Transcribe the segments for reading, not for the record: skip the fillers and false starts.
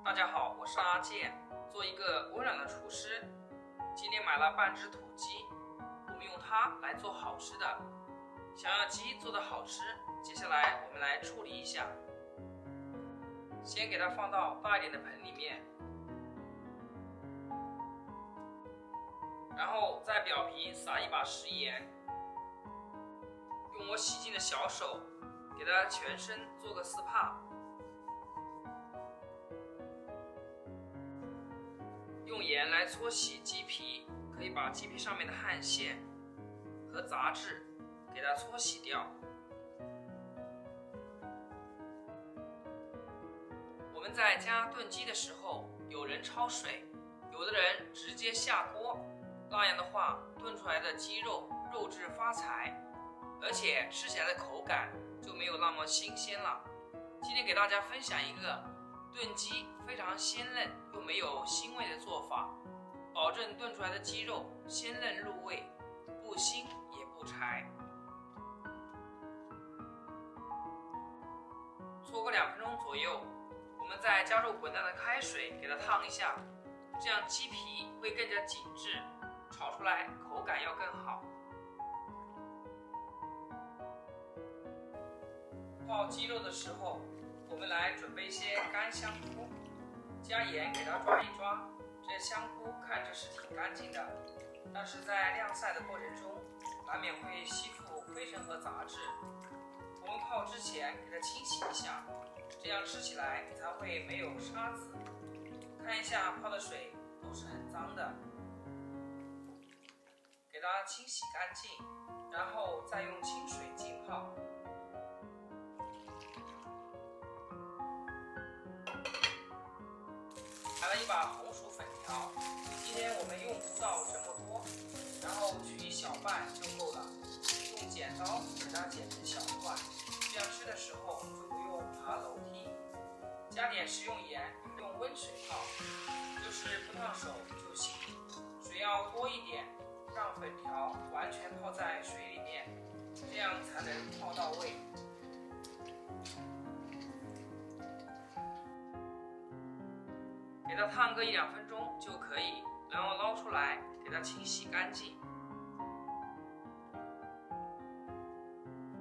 大家好，我是阿健，做一个温暖的厨师。今天买了半只土鸡，我们用它来做好吃的。想要鸡做的好吃，接下来我们来处理一下。先给它放到大一点的盆里面，然后在表皮撒一把食盐，用我洗净的小手给它全身做个丝帕。用盐来搓洗鸡皮，可以把鸡皮上面的汗腺和杂质给它搓洗掉。我们在家炖鸡的时候，有人焯水，有的人直接下锅，那样的话炖出来的鸡肉肉质发柴，而且吃起来的口感就没有那么新鲜了。今天给大家分享一个炖鸡非常鲜嫩又没有腥味的做法，保证炖出来的鸡肉鲜嫩入味，不腥也不柴。搓个2分钟左右，我们再加入滚烫的开水给它烫一下，这样鸡皮会更加紧致，炒出来口感要更好。泡鸡肉的时候，我们来准备一些干香菇，加盐给它抓一抓。这香菇看着是挺干净的，但是在晾晒的过程中，难免会吸附灰尘和杂质。我们泡之前给它清洗一下，这样吃起来才会没有沙子。看一下泡的水都是很脏的，给它清洗干净，然后再用清水浸泡。买了一把红薯粉条，今天我们用不到这么多，然后取一小半就够了。用剪刀给它剪成小块，这样吃的时候就不用爬楼梯。加点食用盐，用温水泡，就是不烫手就行。水要多一点，让粉条完全泡在水里面，这样才能泡到位。给它烫个1-2分钟就可以，然后捞出来给它清洗干净。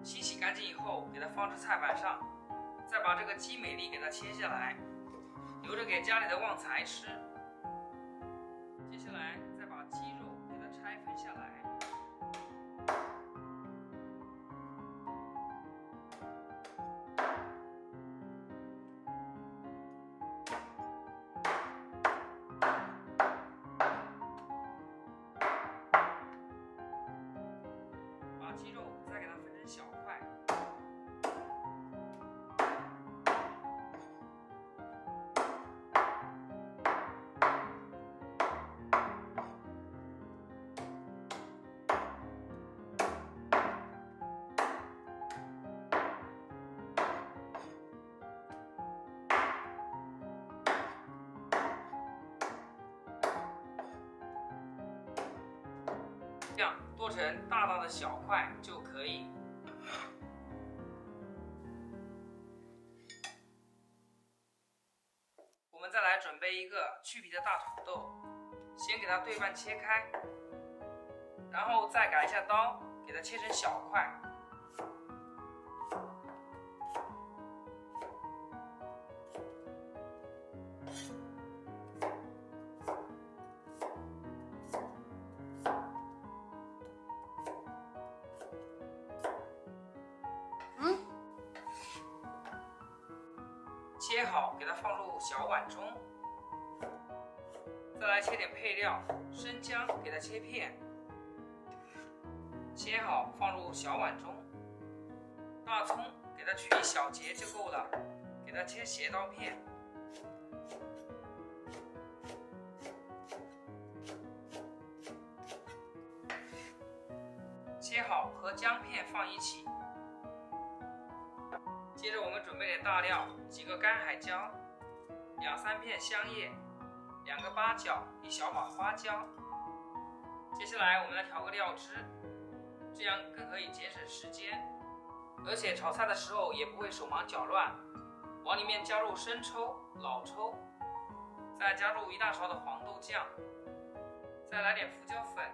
清洗干净以后，给它放至菜板上，再把这个鸡美粒给它切下来，留着给家里的旺财吃。接下来再把鸡肉给它拆分下来。把鸡肉再给它分成小块，这样剁成大大的小块就可以。我们再来准备一个去皮的大土豆，先给它对半切开，然后再改一下刀，给它切成小块。切好，给它放入小碗中。再来切点配料，生姜给它切片，切好放入小碗中。大葱给它取一小节就够了，给它切斜刀片。切好和姜片放一起。接着我们准备点大料，几个干海椒，2-3片香叶，2个八角，1小把花椒。接下来我们来调个料汁，这样更可以节省时间，而且炒菜的时候也不会手忙脚乱。往里面加入生抽、老抽，再加入1大勺的黄豆酱，再来点胡椒粉，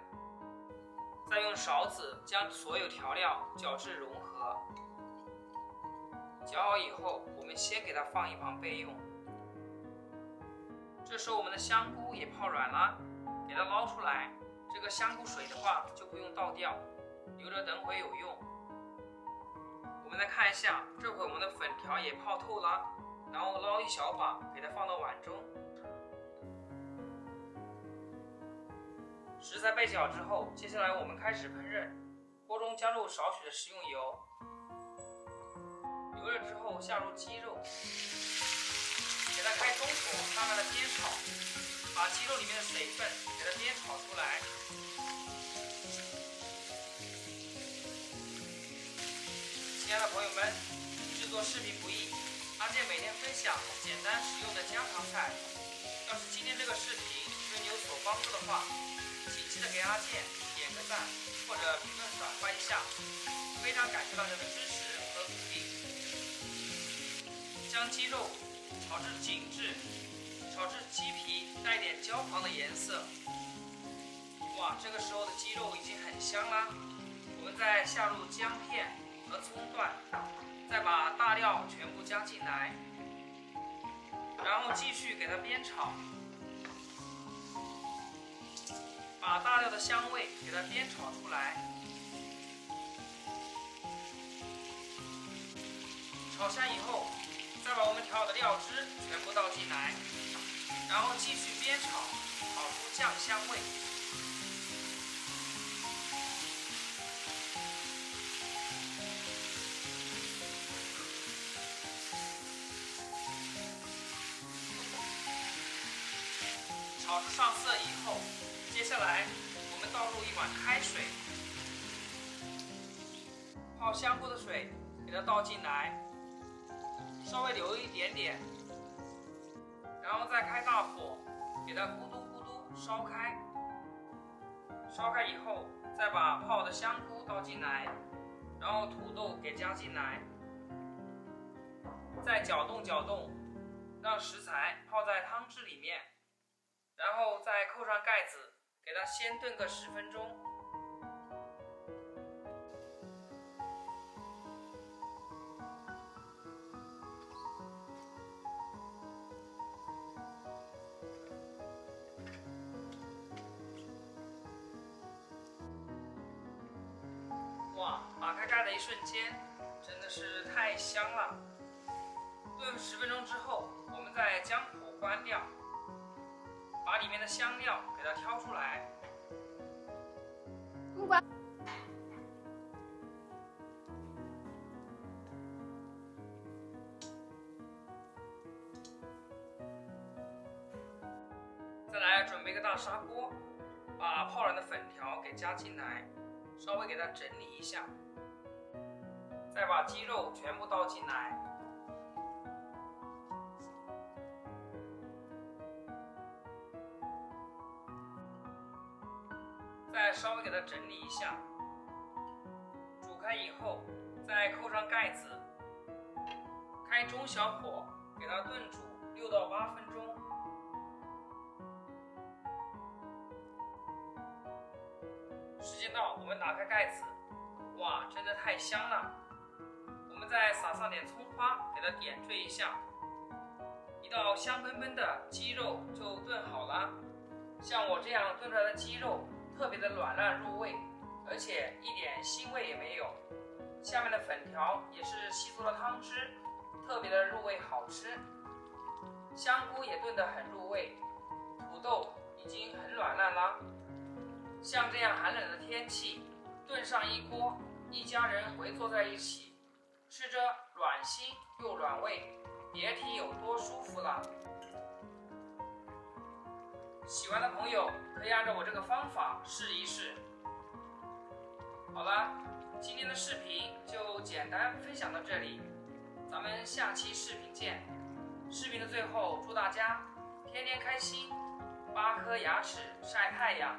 再用勺子将所有调料搅至融合。搅好以后，我们先给它放一旁备用。这时候我们的香菇也泡软了，给它捞出来。这个香菇水的话就不用倒掉，留着等会有用。我们再看一下，这会我们的粉条也泡透了，然后捞一小把，给它放到碗中。食材备好之后，接下来我们开始烹饪。锅中加入少许的食用油，油热之后下入鸡肉，给它开中火，慢慢的煸炒，把鸡肉里面的水分给它煸炒出来。亲爱的朋友们，制作视频不易，阿健每天分享简单实用的家常菜。要是今天这个视频对你有所帮助的话，请记得给阿健点个赞或者评论转发一下，非常感谢大家的支持和鼓励。将鸡肉炒至紧致，炒至鸡皮带点焦黄的颜色。哇，这个时候的鸡肉已经很香啦。我们再下入姜片和葱段，再把大料全部加进来，然后继续给它煸炒，把大料的香味给它煸炒出来。炒香以后，再把我们调好的料汁全部倒进来，然后继续煸炒，炒出酱香味。炒至上色以后，接下来我们倒入1碗开水，泡香菇的水给它倒进来，稍微留一点点，然后再开大火，给它咕嘟咕嘟烧开。烧开以后，再把泡的香菇倒进来，然后土豆给加进来，再搅动搅动，让食材泡在汤汁里面。然后再扣上盖子，给它先炖个10分钟。哇，打开盖的一瞬间，真的是太香了。炖10分钟之后，我们再将火关掉。把里面的香料给它挑出来，再来准备个大砂锅，把泡软的粉条给加进来，稍微给它整理一下，再把鸡肉全部倒进来。再稍微给它整理一下，煮开以后再扣上盖子，开中小火给它炖煮6到8分钟。时间到，我们打开盖子，哇，真的太香了。我们再撒上点葱花，给它点缀一下，一道香喷喷的鸡肉就炖好了。像我这样炖出来的鸡肉特别的软烂入味，而且一点腥味也没有。下面的粉条也是吸足了汤汁，特别的入味好吃。香菇也炖得很入味，土豆已经很软烂啦。像这样寒冷的天气，炖上一锅，一家人围坐在一起，吃着软心又软胃，别提有多舒服了。喜欢的朋友可以按照我这个方法试一试。好了，今天的视频就简单分享到这里，咱们下期视频见。视频的最后，祝大家天天开心，8颗牙齿晒太阳。